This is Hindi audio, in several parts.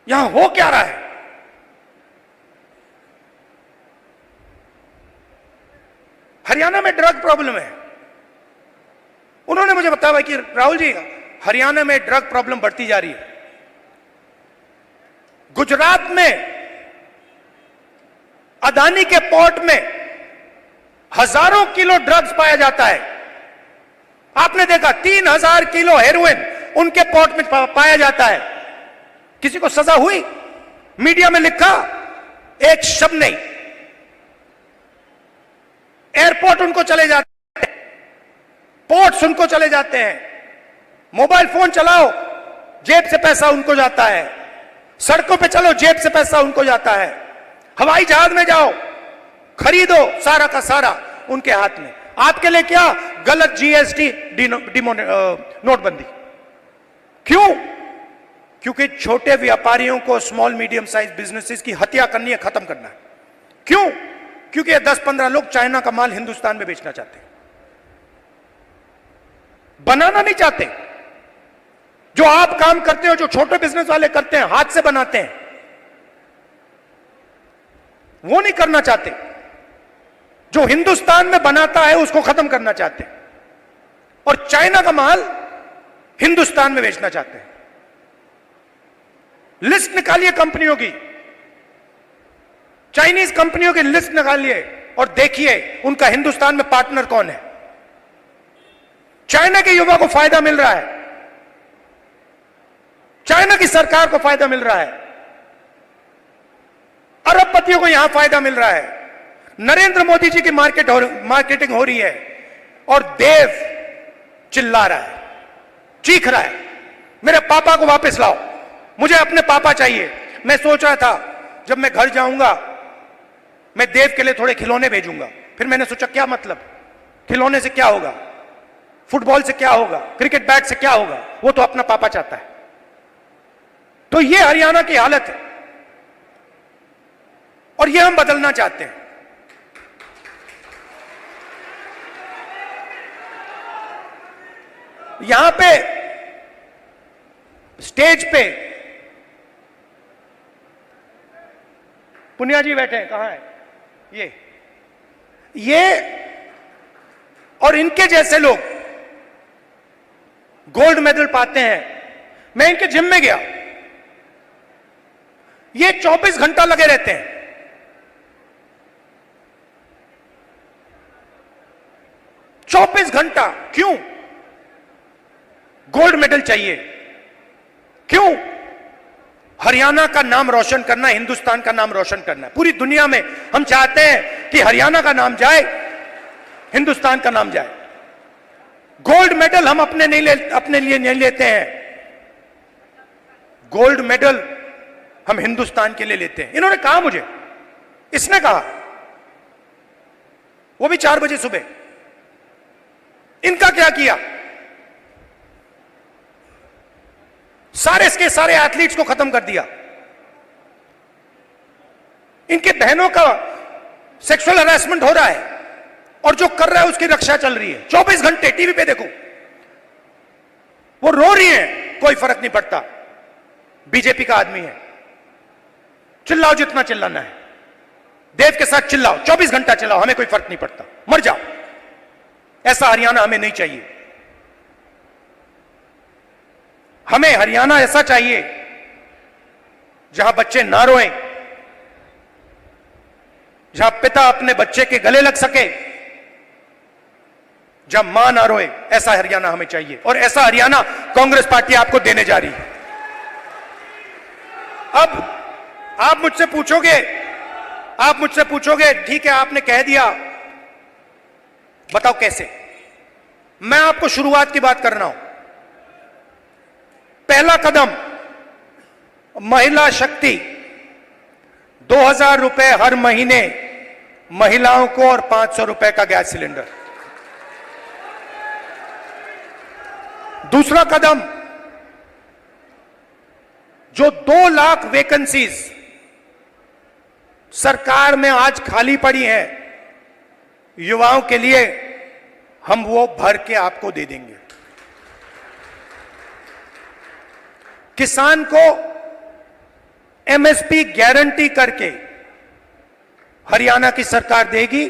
यहां हो क्या रहा है? हरियाणा में ड्रग प्रॉब्लम है। उन्होंने मुझे बताया कि राहुल जी, हरियाणा में ड्रग प्रॉब्लम बढ़ती जा रही है। गुजरात में अदानी के पोर्ट में हजारों किलो ड्रग्स पाया जाता है। आपने देखा 3000 किलो हेरोइन उनके पोर्ट में पाया जाता है। किसी को सजा हुई? मीडिया में लिखा? एक शब्द नहीं। एयरपोर्ट उनको चले जाते हैं, पोर्ट्स उनको चले जाते हैं। मोबाइल फोन चलाओ, जेब से पैसा उनको जाता है। सड़कों पे चलो, जेब से पैसा उनको जाता है। हवाई जहाज में जाओ, खरीदो, सारा का सारा उनके हाथ में। आपके लिए क्या? गलत जीएसटी, नोटबंदी। क्यों? क्योंकि छोटे व्यापारियों को, स्मॉल मीडियम साइज बिजनेसेस की हत्या करनी है, खत्म करना है। क्यों? क्योंकि 10-15 लोग चाइना का माल हिंदुस्तान में बेचना चाहते हैं, बनाना नहीं चाहते। जो आप काम करते हो, जो छोटे बिजनेस वाले करते हैं, हाथ से बनाते हैं, वो नहीं करना चाहते। जो हिंदुस्तान में बनाता है उसको खत्म करना चाहते हैं, और चाइना का माल हिंदुस्तान में बेचना चाहते हैं। लिस्ट निकालिए कंपनियों की, चाइनीज कंपनियों की लिस्ट निकालिए और देखिए उनका हिंदुस्तान में पार्टनर कौन है। चाइना के युवा को फायदा मिल रहा है, चाइना की सरकार को फायदा मिल रहा है, अरबपतियों को यहां फायदा मिल रहा है। नरेंद्र मोदी जी की मार्केटिंग हो रही है, और देव चिल्ला रहा है, चीख रहा है, मेरे पापा को वापस लाओ, मुझे अपने पापा चाहिए। मैं सोच रहा था जब मैं घर जाऊंगा मैं देव के लिए थोड़े खिलौने भेजूंगा। फिर मैंने सोचा क्या मतलब, खिलौने से क्या होगा, फुटबॉल से क्या होगा, क्रिकेट बैट से क्या होगा, वो तो अपना पापा चाहता है। तो ये हरियाणा की हालत है, और ये हम बदलना चाहते हैं। यहां पे स्टेज पे पुनिया जी बैठे हैं, कहां है ये और इनके जैसे लोग गोल्ड मेडल पाते हैं। मैं इनके जिम में गया, ये 24 घंटा लगे रहते हैं। 24 घंटा क्यों? गोल्ड मेडल चाहिए। क्यों? हरियाणा का नाम रोशन करना, हिंदुस्तान का नाम रोशन करना। पूरी दुनिया में हम चाहते हैं कि हरियाणा का नाम जाए, हिंदुस्तान का नाम जाए। गोल्ड मेडल हम अपने लिए नहीं लेते हैं, गोल्ड मेडल हम हिंदुस्तान के लिए लेते हैं। इन्होंने कहा मुझे, इसने कहा, वो भी 4 बजे सुबह। इनका क्या किया? सारे के सारे एथलीट्स को खत्म कर दिया। इनके बहनों का सेक्सुअल हरासमेंट हो रहा है, और जो कर रहा है उसकी रक्षा चल रही है। 24 घंटे टीवी पे देखो, वो रो रही है, कोई फर्क नहीं पड़ता, बीजेपी का आदमी है, चिल्लाओ जितना चिल्लाना है, देव के साथ चिल्लाओ, 24 घंटा चिल्लाओ, हमें कोई फर्क नहीं पड़ता, मर जाओ। ऐसा हरियाणा हमें नहीं चाहिए। हमें हरियाणा ऐसा चाहिए जहां बच्चे ना रोएं, जहां पिता अपने बच्चे के गले लग सके, जहां मां ना रोए। ऐसा हरियाणा हमें चाहिए, और ऐसा हरियाणा कांग्रेस पार्टी आपको देने जा रही है। अब आप मुझसे पूछोगे ठीक है, आपने कह दिया, बताओ कैसे। मैं आपको शुरुआत की बात कर रहा हूं। पहला कदम, महिला शक्ति, 2000 रुपए हर महीने महिलाओं को, और 500 रुपए का गैस सिलेंडर। दूसरा कदम, जो 2 लाख वैकेंसीज सरकार में आज खाली पड़ी हैं युवाओं के लिए, हम वो भर के आपको दे देंगे। किसान को एमएसपी गारंटी करके हरियाणा की सरकार देगी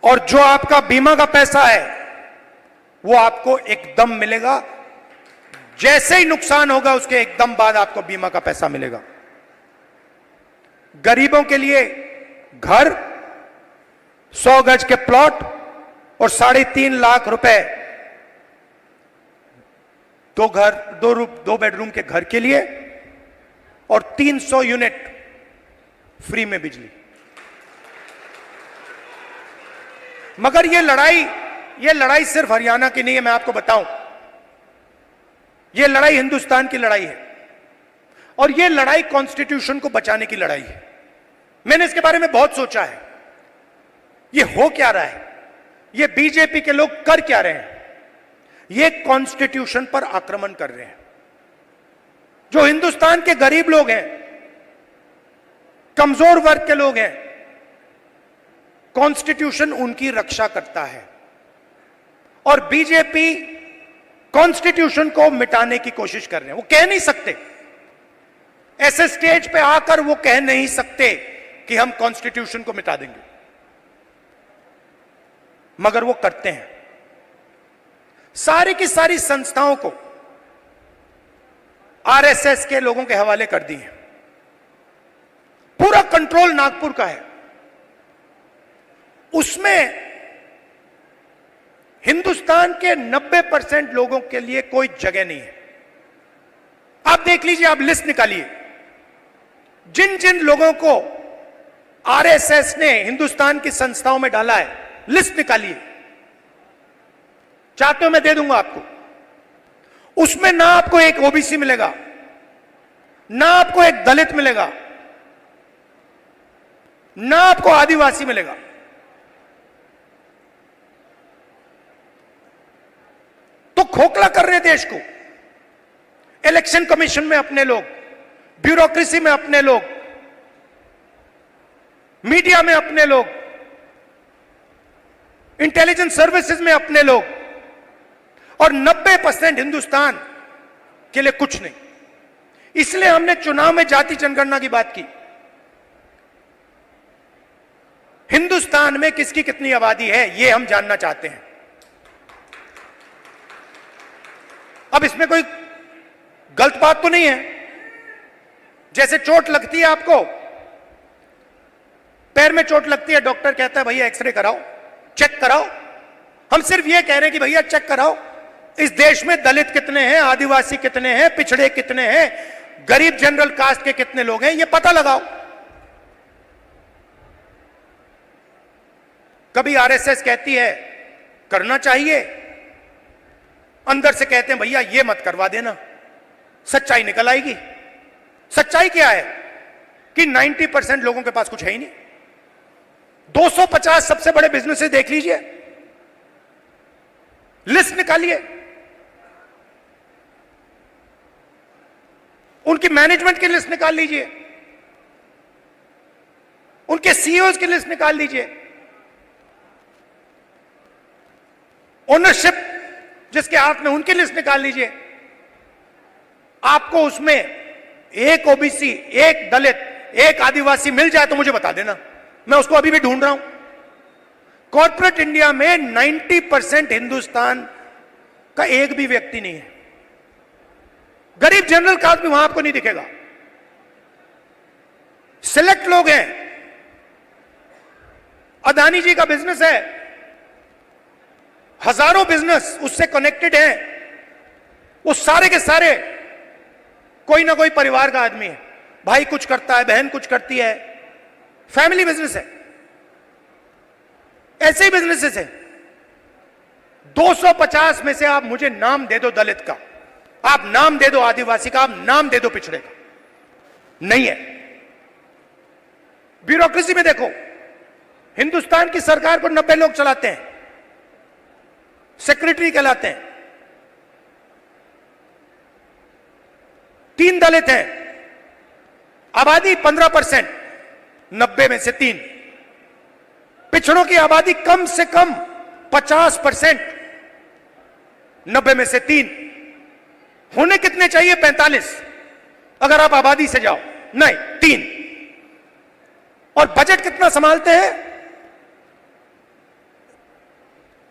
और जो आपका बीमा का पैसा है वो आपको एकदम मिलेगा। जैसे ही नुकसान होगा उसके एकदम बाद आपको बीमा का पैसा मिलेगा। गरीबों के लिए घर, 100 गज के प्लॉट और 3.5 लाख रुपए दो बेडरूम के घर के लिए और 300 यूनिट फ्री में बिजली। मगर ये लड़ाई सिर्फ हरियाणा की नहीं है, मैं आपको बताऊं, ये लड़ाई हिंदुस्तान की लड़ाई है और ये लड़ाई कॉन्स्टिट्यूशन को बचाने की लड़ाई है। मैंने इसके बारे में बहुत सोचा है, ये हो क्या रहा है, ये बीजेपी के लोग कर क्या रहे हैं। ये कॉन्स्टिट्यूशन पर आक्रमण कर रहे हैं। जो हिंदुस्तान के गरीब लोग हैं, कमजोर वर्ग के लोग हैं, कॉन्स्टिट्यूशन उनकी रक्षा करता है और बीजेपी कॉन्स्टिट्यूशन को मिटाने की कोशिश कर रहे हैं। वो कह नहीं सकते, ऐसे स्टेज पे आकर वो कह नहीं सकते कि हम कॉन्स्टिट्यूशन को मिटा देंगे, मगर वो करते हैं। सारी की सारी संस्थाओं को आरएसएस के लोगों के हवाले कर दी है। पूरा कंट्रोल नागपुर का है, उसमें हिंदुस्तान के 90% लोगों के लिए कोई जगह नहीं है। आप देख लीजिए, आप लिस्ट निकालिए, जिन जिन लोगों को आरएसएस ने हिंदुस्तान की संस्थाओं में डाला है, लिस्ट निकालिए। चाहते हो मैं दे दूंगा आपको। उसमें ना आपको एक ओबीसी मिलेगा, ना आपको एक दलित मिलेगा, ना आपको आदिवासी मिलेगा। तो खोखला कर रहे देश को। इलेक्शन कमीशन में अपने लोग, ब्यूरोक्रेसी में अपने लोग, मीडिया में अपने लोग, इंटेलिजेंस सर्विसेज में अपने लोग, और 90% हिंदुस्तान के लिए कुछ नहीं। इसलिए हमने चुनाव में जाति जनगणना की बात की। हिंदुस्तान में किसकी कितनी आबादी है यह हम जानना चाहते हैं। अब इसमें कोई गलत बात तो नहीं है। जैसे चोट लगती है, आपको पैर में चोट लगती है, डॉक्टर कहता है भैया एक्सरे कराओ, चेक कराओ। हम सिर्फ यह कह रहे हैं कि भैया चेक कराओ, इस देश में दलित कितने हैं, आदिवासी कितने हैं, पिछड़े कितने हैं, गरीब जनरल कास्ट के कितने लोग हैं, यह पता लगाओ। कभी आरएसएस कहती है करना चाहिए, अंदर से कहते हैं भैया ये मत करवा देना। सच्चाई निकल आएगी। सच्चाई क्या है कि 90% लोगों के पास कुछ है ही नहीं। 250 सबसे बड़े बिजनेसेस देख लीजिए, लिस्ट निकालिए, उनकी मैनेजमेंट की लिस्ट निकाल लीजिए, उनके सीईओज की लिस्ट निकाल लीजिए, ओनरशिप जिसके हाथ में उनकी लिस्ट निकाल लीजिए। आपको उसमें एक ओबीसी, एक दलित, एक आदिवासी मिल जाए तो मुझे बता देना, मैं उसको अभी भी ढूंढ रहा हूं। कॉर्पोरेट इंडिया में 90% हिंदुस्तान का एक भी व्यक्ति नहीं है। गरीब जनरल कास्ट भी वहां आपको नहीं दिखेगा। सिलेक्ट लोग हैं। अदानी जी का बिजनेस है, हजारों बिजनेस उससे कनेक्टेड हैं। वो सारे के सारे कोई ना कोई परिवार का आदमी है। भाई कुछ करता है, बहन कुछ करती है, फैमिली बिजनेस है। ऐसे ही बिजनेसेस है। 250 में से आप मुझे नाम दे दो दलित का, आप नाम दे दो आदिवासी का, आप नाम दे दो पिछड़े का, नहीं है। ब्यूरोक्रेसी में देखो, हिंदुस्तान की सरकार को 90 लोग चलाते हैं, सेक्रेटरी कहलाते हैं। 3 दलित हैं, आबादी 15%, 90 में से 3। पिछड़ों की आबादी कम से कम 50%, 90 में से 3। होने कितने चाहिए? 45। अगर आप आबादी से जाओ, नहीं 3। और बजट कितना संभालते हैं?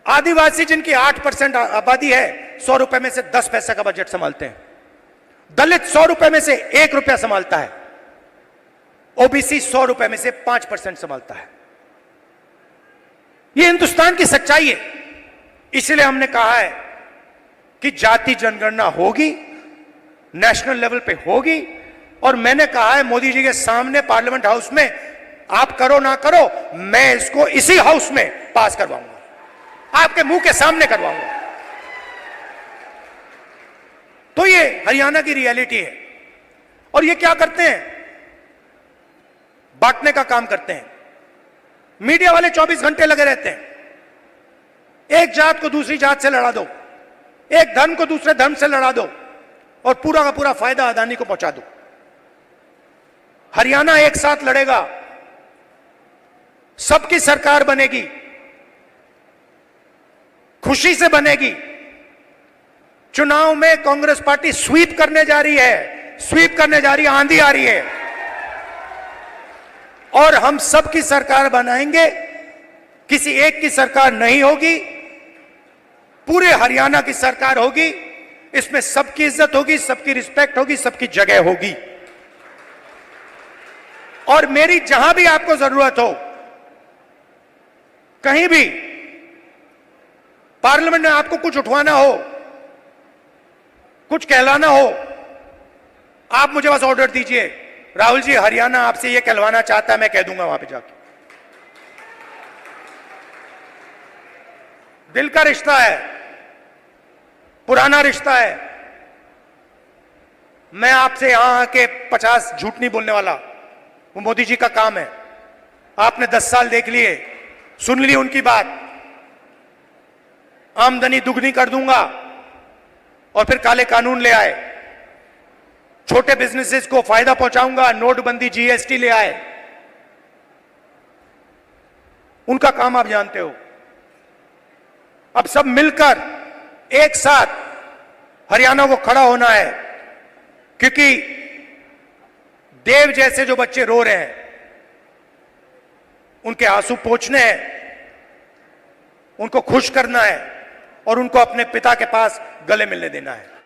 आदिवासी जिनकी 8% आबादी है, 100 रुपए में से 10 पैसे का बजट संभालते हैं। दलित 100 रुपए में से 1 रुपया संभालता है। ओबीसी 100 रुपए में से 5% संभालता है। यह हिंदुस्तान की सच्चाई है। इसलिए हमने कहा है कि जाति जनगणना होगी, नेशनल लेवल पे होगी। और मैंने कहा है मोदी जी के सामने पार्लियामेंट हाउस में, आप करो ना करो, मैं इसको इसी हाउस में पास करवाऊंगा, आपके मुंह के सामने करवाऊंगा। तो ये हरियाणा की रियलिटी है। और ये क्या करते हैं? बांटने का काम करते हैं। मीडिया वाले 24 घंटे लगे रहते हैं। एक जात को दूसरी जात से लड़ा दो, एक धर्म को दूसरे धर्म से लड़ा दो, और पूरा का पूरा फायदा अदानी को पहुंचा दो। हरियाणा एक साथ लड़ेगा, सबकी सरकार बनेगी, खुशी से बनेगी। चुनाव में कांग्रेस पार्टी स्वीप करने जा रही है, स्वीप करने जा रही है, आंधी आ रही है। और हम सबकी सरकार बनाएंगे, किसी एक की सरकार नहीं होगी, पूरे हरियाणा की सरकार होगी। इसमें सबकी इज्जत होगी, सबकी रिस्पेक्ट होगी, सबकी जगह होगी। और मेरी जहां भी आपको जरूरत हो, कहीं भी पार्लियामेंट में आपको कुछ उठवाना हो, कुछ कहलाना हो, आप मुझे बस ऑर्डर दीजिए, राहुल जी हरियाणा आपसे ये कहलवाना चाहता है, मैं कह दूंगा वहां पे जाके। दिल का रिश्ता है, पुराना रिश्ता है। मैं आपसे यहां आके 50 झूठ नहीं बोलने वाला, वो मोदी जी का काम है। आपने 10 साल देख लिए, सुन ली उनकी बात। आमदनी दुगनी कर दूंगा, और फिर काले कानून ले आए, छोटे बिजनेसेस को फायदा पहुंचाऊंगा, नोटबंदी जीएसटी ले आए। उनका काम आप जानते हो। अब सब मिलकर एक साथ हरियाणा को खड़ा होना है, क्योंकि देव जैसे जो बच्चे रो रहे हैं, उनके आंसू पोंछने हैं, उनको खुश करना है, और उनको अपने पिता के पास गले मिलने देना है।